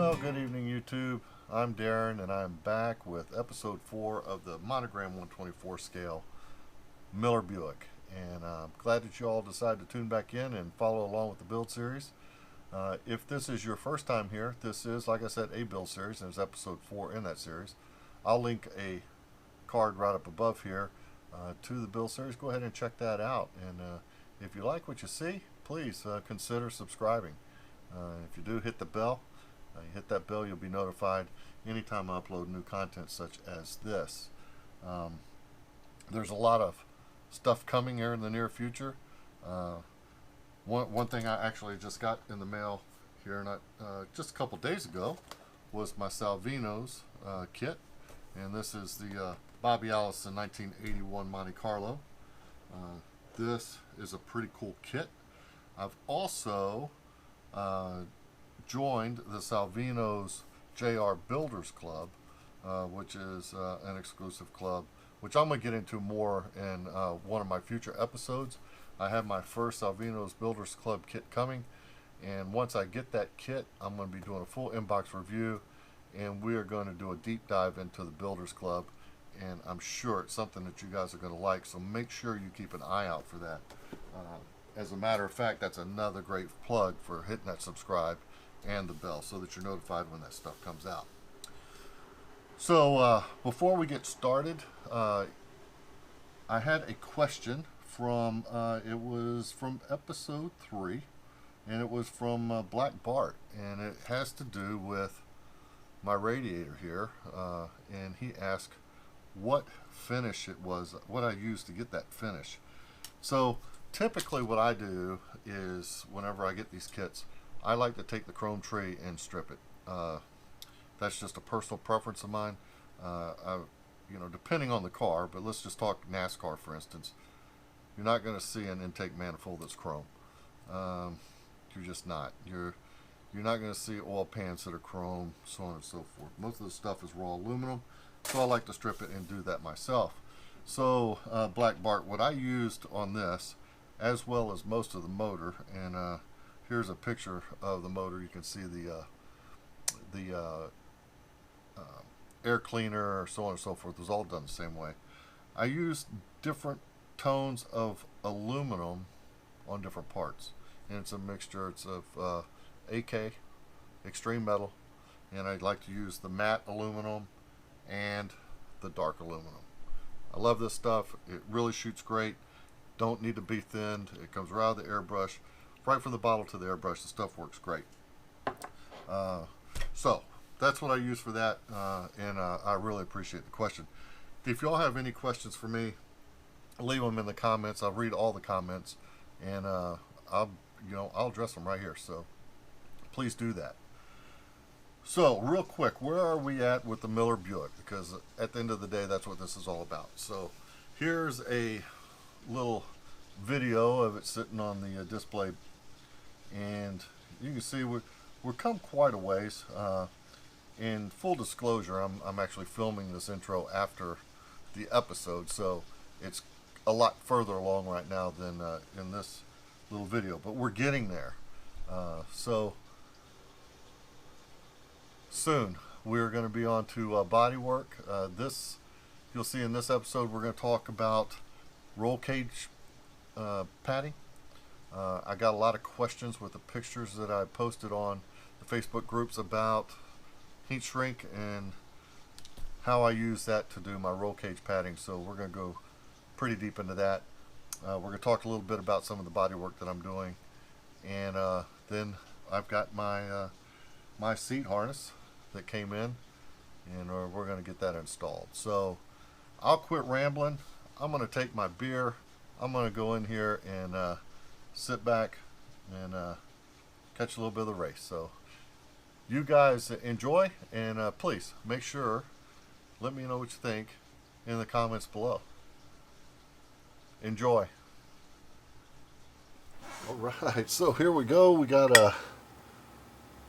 Well, good evening, YouTube. I'm Darren, and I'm back with episode 4 of the Monogram 124 scale Miller Buick. And I'm glad that you all decided to tune back in and follow along with the build series. If this is your first time here, this is, like I said, a build series, and it's episode 4 in that series. I'll link a card right up above here to the build series. Go ahead and check that out. And if you like what you see, please consider subscribing. If you do, hit the bell. You hit that bell, you'll be notified anytime I upload new content such as this. There's a lot of stuff coming here in the near future. One thing I actually just got in the mail here not just a couple days ago was my Salvino's kit, and this is the Bobby Allison 1981 Monte Carlo. This is a pretty cool kit. I've also joined the Salvino's JR Builders Club, which is an exclusive club, which I'm going to get into more in one of my future episodes. I have my first Salvino's Builders Club kit coming, and once I get that kit, I'm going to be doing a full inbox review, and we are going to do a deep dive into the Builders Club, and I'm sure it's something that you guys are going to like, so make sure you keep an eye out for that. As a matter of fact, that's another great plug for hitting that subscribe and the bell so that you're notified when that stuff comes out. So before we get started, I had a question from it was from episode 3, and it was from Black Bart, and it has to do with my radiator here, and he asked what finish it was, what I used to get that finish. So typically what I do is whenever I get these kits, I like to take the chrome tree and strip it. That's just a personal preference of mine. Depending on the car, but let's just talk NASCAR for instance. You're not going to see an intake manifold that's chrome. You're just not. You're not going to see oil pans that are chrome, so on and so forth. Most of the stuff is raw aluminum, so I like to strip it and do that myself. So Black Bart, what I used on this, as well as most of the motor, and here's a picture of the motor. You can see the air cleaner, so on and so forth. It was all done the same way. I used different tones of aluminum on different parts, and it's a mixture. It's of AK, extreme metal, and I'd like to use the matte aluminum and the dark aluminum. I love this stuff. It really shoots great. Don't need to be thinned. It comes right out of the airbrush. Right from the bottle to the airbrush, the stuff works great. So that's what I use for that, and I really appreciate the question. If y'all have any questions for me, leave them in the comments. I'll read all the comments, and I'll address them right here. So please do that. So real quick, where are we at with the Miller Buick? Because at the end of the day, that's what this is all about. So here's a little video of it sitting on the display, and you can see we're come quite a ways. In full disclosure, I'm actually filming this intro after the episode, so it's a lot further along right now than in this little video, but we're getting there. So soon we're going to be on to body work. This you'll see in this episode, we're going to talk about roll cage padding. I got a lot of questions with the pictures that I posted on the Facebook groups about heat shrink and how I use that to do my roll cage padding. So we're going to go pretty deep into that. We're going to talk a little bit about some of the body work that I'm doing, and then I've got my my seat harness that came in, and we're going to get that installed. So I'll quit rambling. I'm going to take my beer. I'm going to go in here and sit back and catch a little bit of the race. So you guys enjoy, and please make sure, let me know what you think in the comments below. Enjoy. All right, so here we go. We got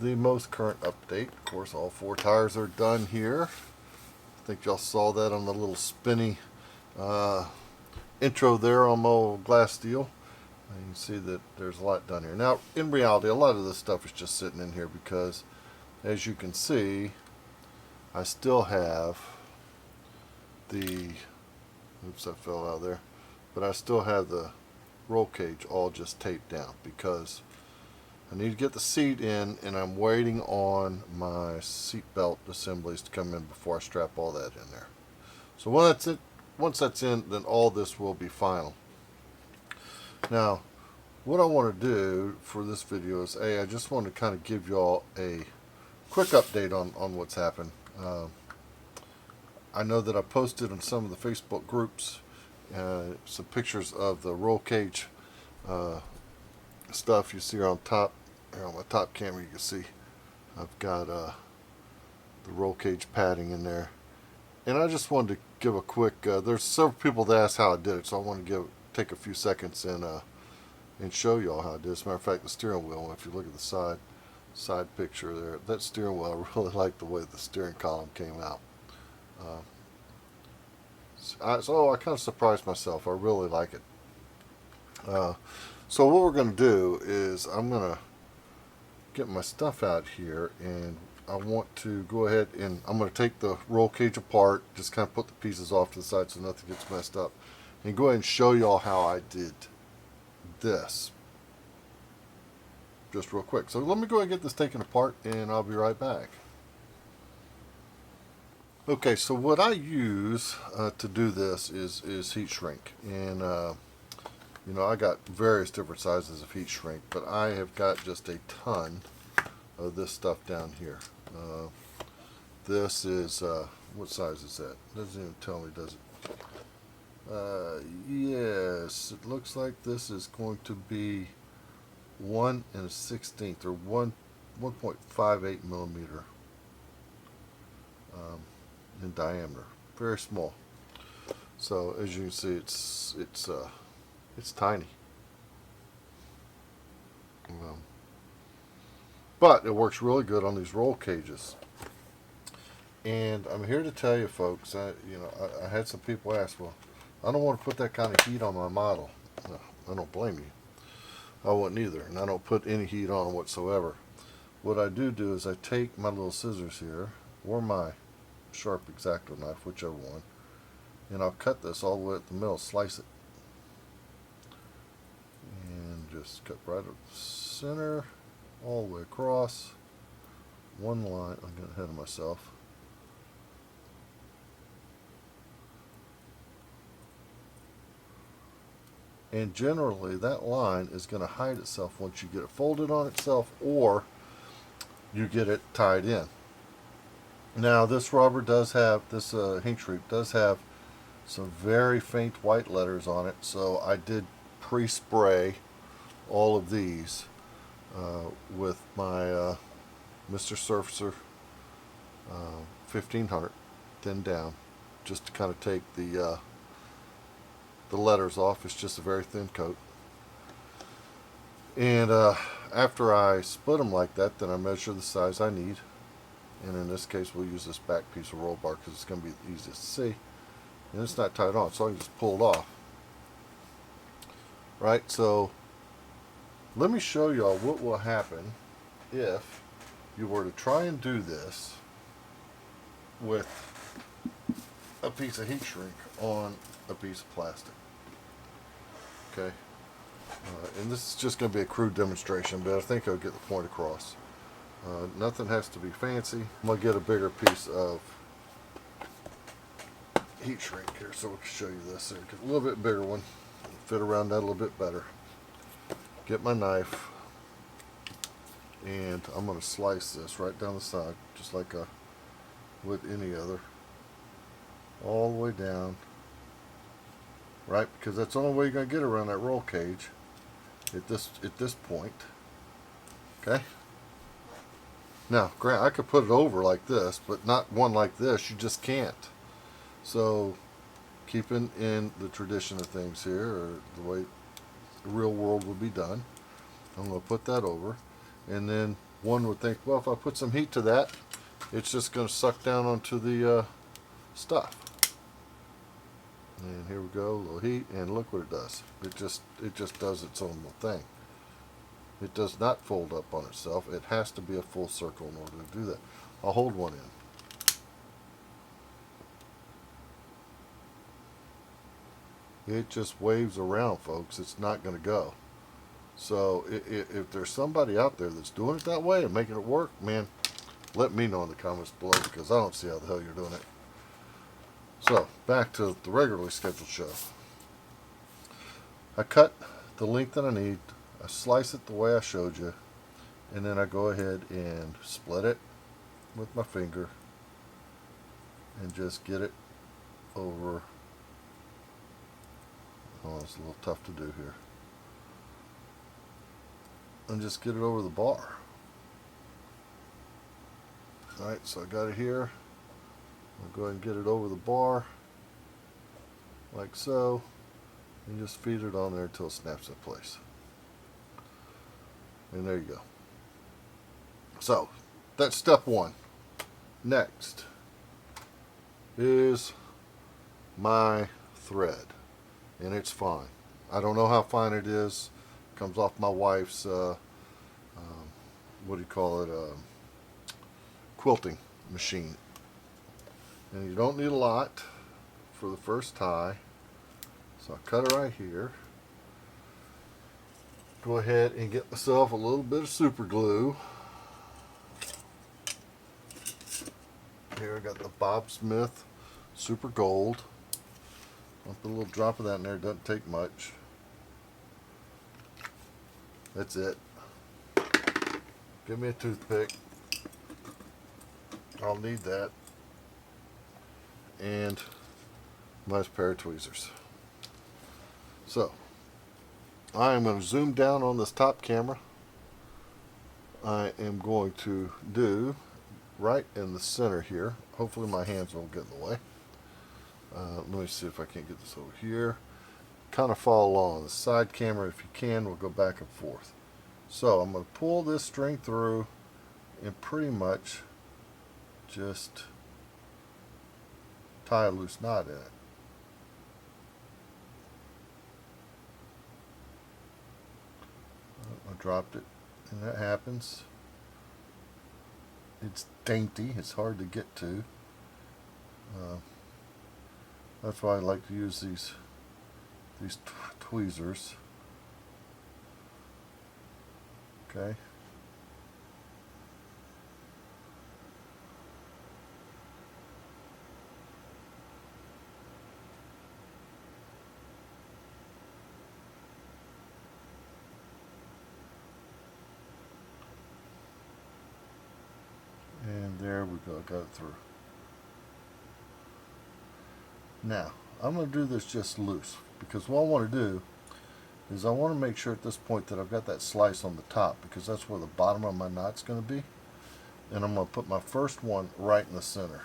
the most current update. Of course, all 4 tires are done here. I think y'all saw that on the little spinny intro there on my old glass steel. You can see that there's a lot done here. Now, in reality, a lot of this stuff is just sitting in here because as you can see, I still have the, oops, I fell out of there, but I still have the roll cage all just taped down because I need to get the seat in, and I'm waiting on my seat belt assemblies to come in before I strap all that in there. So once that's in, then all this will be final. Now, what I want to do for this video is, I just want to kind of give y'all a quick update on what's happened. I know that I posted on some of the Facebook groups some pictures of the roll cage stuff. You see on top, on my top camera, you can see I've got the roll cage padding in there. And I just wanted to give a quick, there's several people that asked how I did it, so I want to take a few seconds and show y'all how I did it. As a matter of fact, the steering wheel, if you look at the side picture there, that steering wheel, I really like the way the steering column came out. So I kind of surprised myself. I really like it. So what we're going to do is I'm going to get my stuff out here, and I want to go ahead and I'm going to take the roll cage apart, just kind of put the pieces off to the side so nothing gets messed up, and go ahead and show y'all how I did this just real quick. So let me go ahead and get this taken apart, and I'll be right back. Okay, so what I use to do this is heat shrink, and you know, I got various different sizes of heat shrink, but I have got just a ton of this stuff down here. This is what size is that? Doesn't even tell me, does it? Yes, it looks like this is going to be 1 1/16 or 1.58 millimeter in diameter. Very small. So as you can see, it's tiny. But it works really good on these roll cages. And I'm here to tell you, folks, I had some people ask, well, I don't want to put that kind of heat on my model. No, I don't blame you. I wouldn't either, and I don't put any heat on whatsoever. What I do is I take my little scissors here, or my sharp X-Acto knife, whichever one, and I'll cut this all the way at the middle, slice it, and just cut right up the center, all the way across, one line. I'm getting ahead of myself. And generally that line is going to hide itself once you get it folded on itself or you get it tied in. Now this rubber does have, this heat shrink does have some very faint white letters on it, so I did pre-spray all of these with my Mr. Surfacer 1500 thin down, just to kind of take the letters off. It's just a very thin coat. And after I split them like that, then I measure the size I need. And in this case, we'll use this back piece of roll bar because it's going to be the easiest to see. And it's not tied on, so I can just pull it off. Right, so let me show y'all what will happen if you were to try and do this with a piece of heat shrink on a piece of plastic. Okay, and this is just going to be a crude demonstration, but I think I'll get the point across. Nothing has to be fancy. I'm going to get a bigger piece of heat shrink here so we can show you this. A little bit bigger one, fit around that a little bit better. Get my knife, and I'm going to slice this right down the side, just like I would any other, all the way down. Right, because that's the only way you're going to get around that roll cage at this point. Okay. Now, granted, I could put it over like this, but not one like this. You just can't. So, keeping in the tradition of things here, or the way the real world would be done, I'm going to put that over. And then one would think, well, if I put some heat to that, it's just going to suck down onto the stuff. And here we go, a little heat, and look what it does. It just does its own little thing. It does not fold up on itself. It has to be a full circle in order to do that. I'll hold one in. It just waves around, folks. It's not going to go. So if there's somebody out there that's doing it that way and making it work, man, let me know in the comments below, because I don't see how the hell you're doing it. So back to the regularly scheduled show. I cut the length that I need. I slice it the way I showed you, and then I go ahead and split it with my finger and just get it over. Oh, it's a little tough to do here. And just get it over the bar. Alright, so I got it here. I'll go ahead and get it over the bar like so, and just feed it on there until it snaps in place. And there you go. So that's step one. Next is my thread, and it's fine. I don't know how fine it is. It comes off my wife's what do you call it, quilting machine. And you don't need a lot for the first tie. So I cut it right here. Go ahead and get myself a little bit of super glue. Here I got the Bob Smith Super Gold. I'll put a little drop of that in there. It doesn't take much. That's it. Give me a toothpick. I'll need that. And my pair of tweezers. So I am going to zoom down on this top camera. I am going to do right in the center here. Hopefully my hands won't get in the way. Let me see if I can't get this over here. Kind of follow along. The side camera, if you can, will go back and forth. So I'm going to pull this string through and pretty much just tie a loose knot in it. I dropped it, and that happens. It's dainty. It's hard to get to. That's why I like to use these tweezers. Okay. And there we go. Got it through. Now, I'm going to do this just loose, because what I want to do is I want to make sure at this point that I've got that slice on the top, because that's where the bottom of my knot's going to be. And I'm going to put my first one right in the center.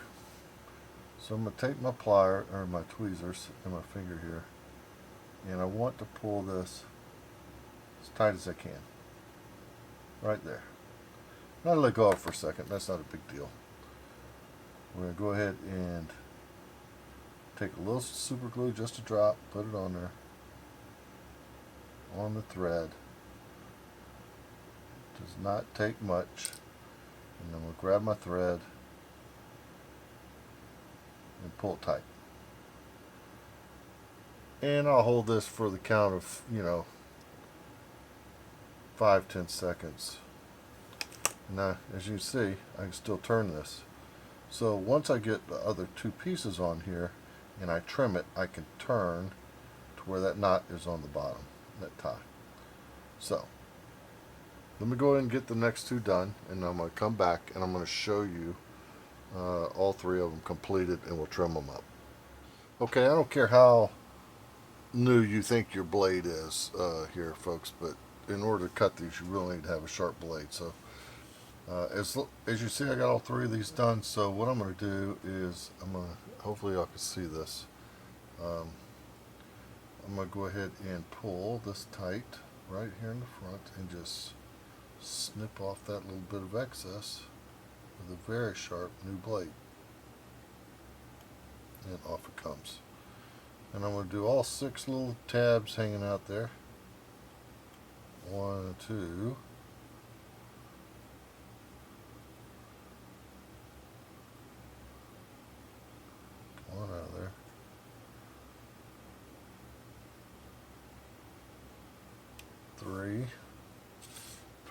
So I'm going to take my plier, or my tweezers, and my finger here, and I want to pull this as tight as I can. Right there. Now let go off for a second. That's not a big deal. We're going to go ahead and take a little super glue, just a drop, put it on there, on the thread. It does not take much. And I'm going to grab my thread and pull it tight. And I'll hold this for the count of, 5-10 seconds. Now, as you can see, I can still turn this. So once I get the other two pieces on here and I trim it, I can turn to where that knot is on the bottom, that tie. So let me go ahead and get the next two done, and I'm going to come back and I'm going to show you all three of them completed, and we'll trim them up. Okay, I don't care how new you think your blade is here, folks, but in order to cut these, you really need to have a sharp blade. So as you see, I got all three of these done. So what I'm going to do is hopefully y'all can see this. I'm going to go ahead and pull this tight right here in the front and just snip off that little bit of excess with a very sharp new blade. And off it comes. And I'm going to do all 6 little tabs hanging out there. 1, 2,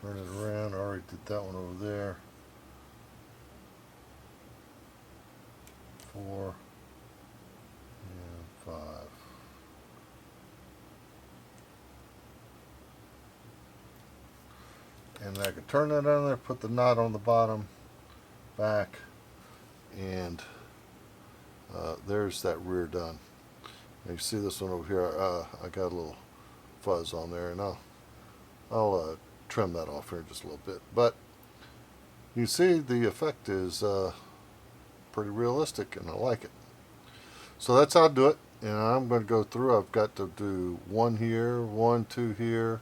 Turn it around. I already did that one over there. 4 and 5. And I could turn that on there, put the knot on the bottom, back, and there's that rear done. Now you see this one over here, I got a little fuzz on there, and I'll trim that off here just a little bit. But you see the effect is pretty realistic, and I like it. So that's how I do it, and I'm going to go through. I've got to do 1 here, 1, 2 here.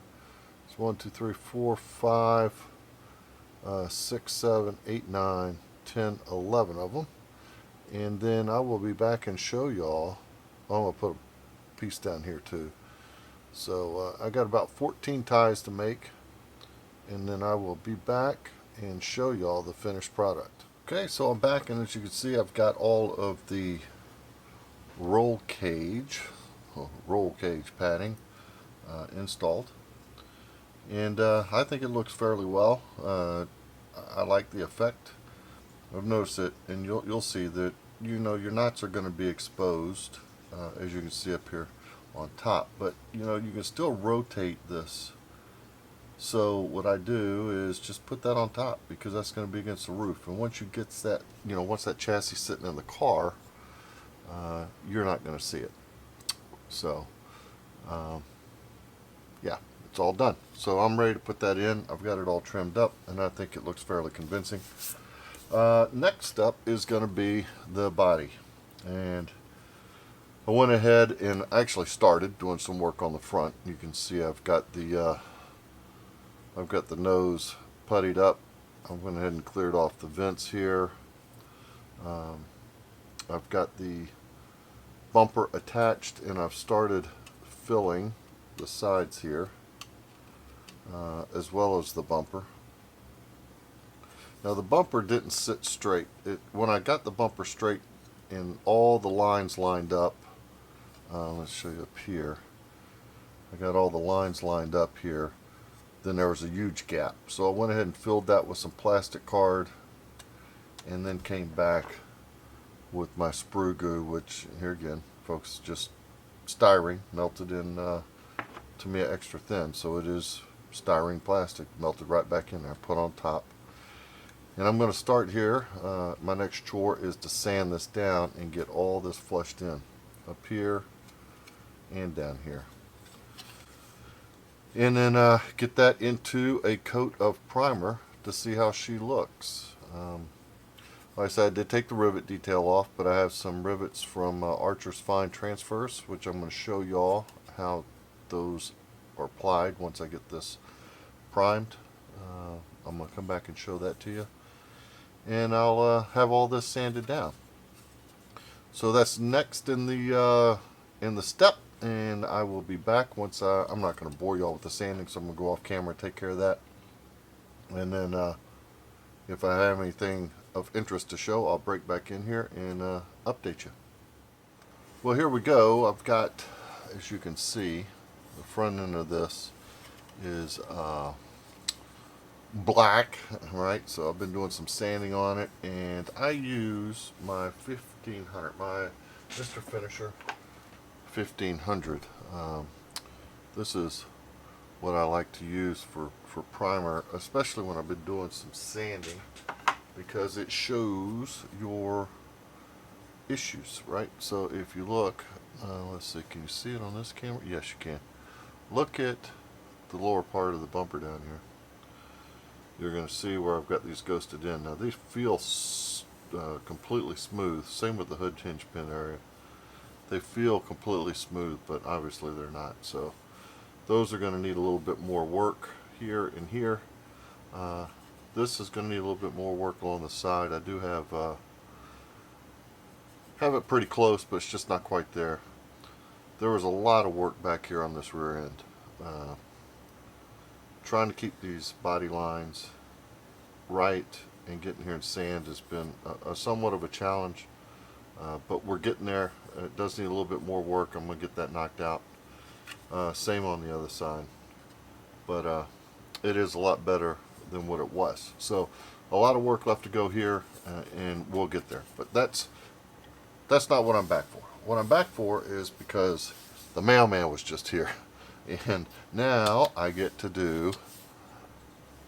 It's 1, 2, 3, 4, 5, 6, 7, 8, 9, 10, 11 of them. And then I will be back and show y'all. I'm going to put a piece down here too. So I got about 14 ties to make, and then I will be back and show y'all the finished product. Okay, so I'm back, and as you can see, I've got all of the roll cage padding installed, and I think it looks fairly well. I like the effect. I've noticed it, and you'll see that your knots are going to be exposed, as you can see up here on top, but you can still rotate this. So what I do is just put that on top, because that's going to be against the roof, and once you get that, once that chassis sitting in the car, you're not going to see it. So yeah, it's all done. So I'm ready to put that in. I've got it all trimmed up, and I think it looks fairly convincing. Next up is going to be the body, and I went ahead and actually started doing some work on the front. You can see I've got the nose puttied up. I went ahead and cleared off the vents here. I've got the bumper attached, and I've started filling the sides here, as well as the bumper. Now the bumper didn't sit straight. When I got the bumper straight and all the lines lined up, let's show you up here. I got all the lines lined up here. Then there was a huge gap. So I went ahead and filled that with some plastic card, and then came back with my sprue goo, which here again, folks, just styrene melted in Tamiya extra thin. So it is styrene plastic melted right back in there, put on top. And I'm going to start here. My next chore is to sand this down and get all this flushed in, up here and down here. And then get that into a coat of primer to see how she looks. Like I said, I did take the rivet detail off, but I have some rivets from Archer's Fine Transfers, which I'm going to show y'all how those are applied once I get this primed. I'm going to come back and show that to you. And I'll have all this sanded down. So that's next in the step, and I will be back once I'm not going to bore y'all with the sanding, so I'm going to go off camera and take care of that. And then if I have anything of interest to show, I'll break back in here and update you. Well, here we go. I've got, as you can see, the front end of this is black, right? So I've been doing some sanding on it, and I use my 1500, my Mr. Finisher 1500. This is what I like to use for primer, especially when I've been doing some sanding, because it shows your issues, right? So if you look, let's see, can you see it on this camera? Yes, you can. Look at the lower part of the bumper down here. You're going to see where I've got these ghosted in. Now these feel completely smooth. Same with the hood hinge pin area. They feel completely smooth, but obviously they're not. So those are going to need a little bit more work here and here. This is going to need a little bit more work along the side. I do have it pretty close, but it's just not quite there. There was a lot of work back here on this rear end. Trying to keep these body lines right and getting here and sand has been a somewhat of a challenge, but we're getting there. It does need a little bit more work. I'm going to get that knocked out. Same on the other side, but it is a lot better than what it was. So a lot of work left to go here, and we'll get there. But that's not what I'm back for. What I'm back for is because the mailman was just here, and now I get to do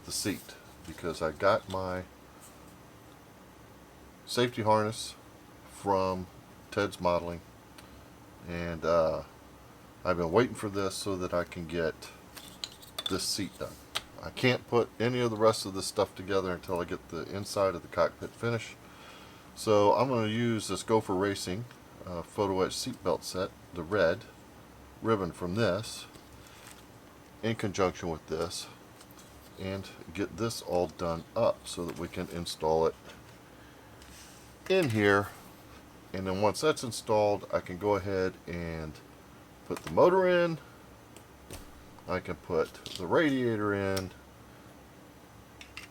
the seat, because I got my safety harness from Ted's Modeling, and I've been waiting for this so that I can get this seat done. I can't put any of the rest of this stuff together until I get the inside of the cockpit finished. So I'm going to use this Gopher Racing photo etch seatbelt set, the red ribbon from this, in conjunction with this, and get this all done up so that we can install it in here. And then once that's installed, I can go ahead and put the motor in, I can put the radiator in,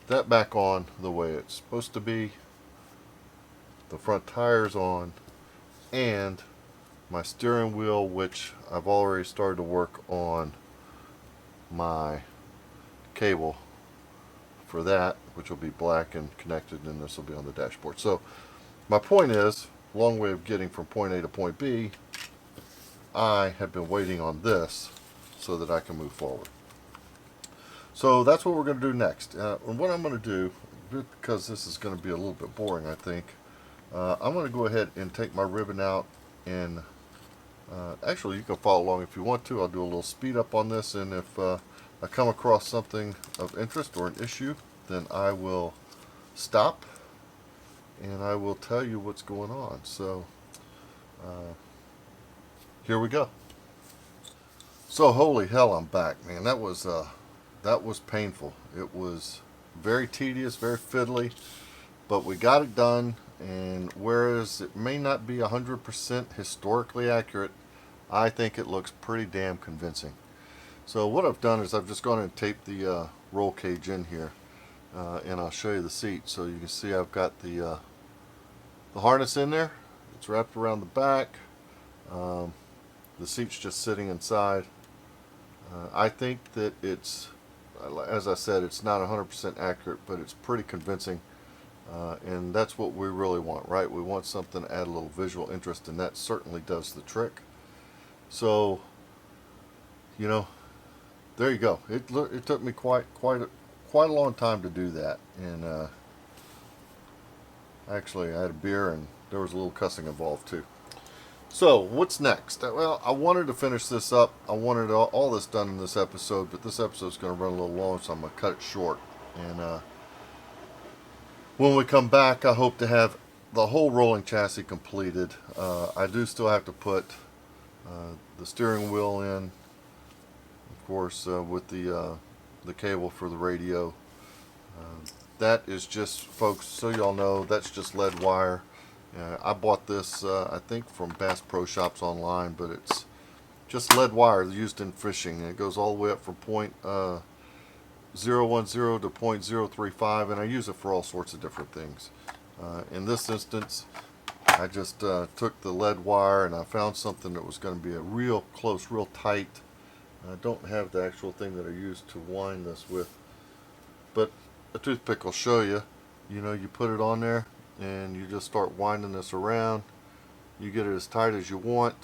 that back on the way it's supposed to be, the front tires on, and my steering wheel, which I've already started to work on my cable for that, which will be black and connected, and this will be on the dashboard. So my point is, long way of getting from point A to point B, I have been waiting on this so that I can move forward. So that's what we're going to do next. And what I'm going to do, because this is going to be a little bit boring, I think, I'm going to go ahead and take my ribbon out, and actually you can follow along if you want to. I'll do a little speed up on this, and if I come across something of interest or an issue, then I will stop and I will tell you what's going on. So here we go. So holy hell, I'm back, man. That was painful. It was very tedious, very fiddly, but we got it done. And whereas it may not be 100% historically accurate, I think it looks pretty damn convincing. So what I've done is I've just gone and taped the roll cage in here, and I'll show you the seat. So you can see I've got the harness in there. It's wrapped around the back. The seat's just sitting inside. I think that it's, as I said, it's not 100% accurate, but it's pretty convincing. And that's what we really want, right? We want something to add a little visual interest, and that certainly does the trick. So, you know, there you go. It took me quite a long time to do that, and actually I had a beer and there was a little cussing involved too. So what's next? Well, I wanted to finish this up. I wanted all this done in this episode, but this episode's going to run a little long, so I'm going to cut it short. And when we come back, I hope to have the whole rolling chassis completed. I do still have to put the steering wheel in, of course, with the cable for the radio. That is just, folks, so y'all know, that's just lead wire. I bought this, I think, from Bass Pro Shops online, but it's just lead wire used in fishing. It goes all the way up from point 010 to point 035, and I use it for all sorts of different things. In this instance, I just took the lead wire and I found something that was going to be a real close, real tight. I don't have the actual thing that I used to wind this with, but a toothpick will show you. You know, you put it on there and you just start winding this around. You get it as tight as you want.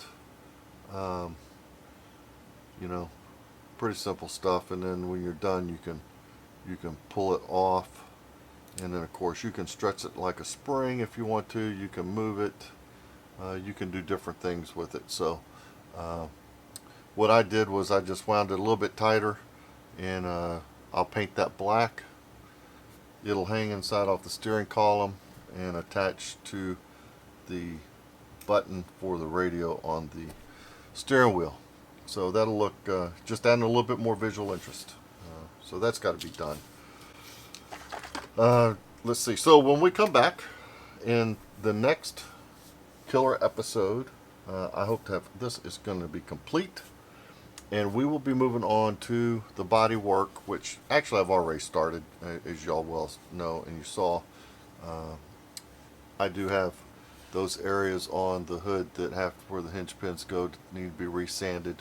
You know, pretty simple stuff. And then when you're done, you can pull it off. And then of course you can stretch it like a spring if you want to. You can move it. You can do different things with it. So what I did was I just wound it a little bit tighter, and I'll paint that black. It'll hang inside off the steering column and attach to the button for the radio on the steering wheel. So that'll look, just adding a little bit more visual interest. So that's got to be done. Let's see. So when we come back in the next killer episode, I hope to have, this is going to be complete. And we will be moving on to the body work, which actually I've already started, as y'all well know and you saw. I do have those areas on the hood that have where the hinge pins go need to be resanded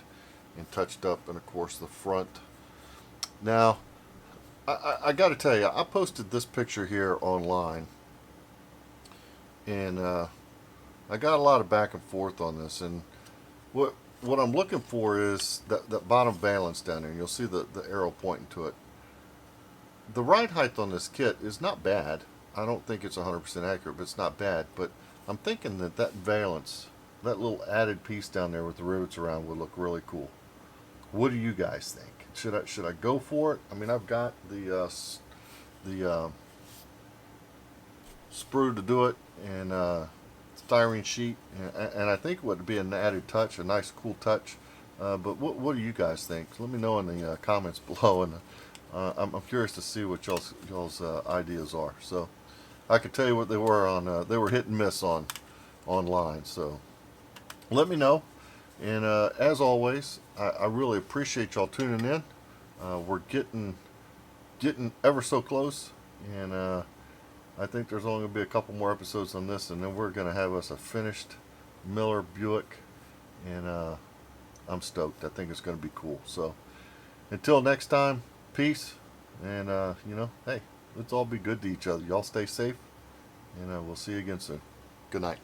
and touched up, and of course the front. Now, I got to tell you, I posted this picture here online, and I got a lot of back and forth on this. And what I'm looking for is that bottom valance down there. You'll see the arrow pointing to it. The ride height on this kit is not bad. I don't think it's 100% accurate, but it's not bad. But I'm thinking that valance, that little added piece down there with the rivets around, would look really cool. What do you guys think? Should I go for it? I mean, I've got the sprue to do it, and styrene sheet, and I think it would be an added touch, a nice cool touch. But what do you guys think? Let me know in the comments below, and I'm curious to see what y'all's ideas are. So I can tell you what they were on. They were hit and miss online. So let me know. And as always, I really appreciate y'all tuning in. We're getting ever so close, and I think there's only going to be a couple more episodes on this, and then we're going to have us a finished Miller Buick, and I'm stoked. I think it's going to be cool. So until next time, peace, and hey, let's all be good to each other. Y'all stay safe, and we'll see you again soon. Good night.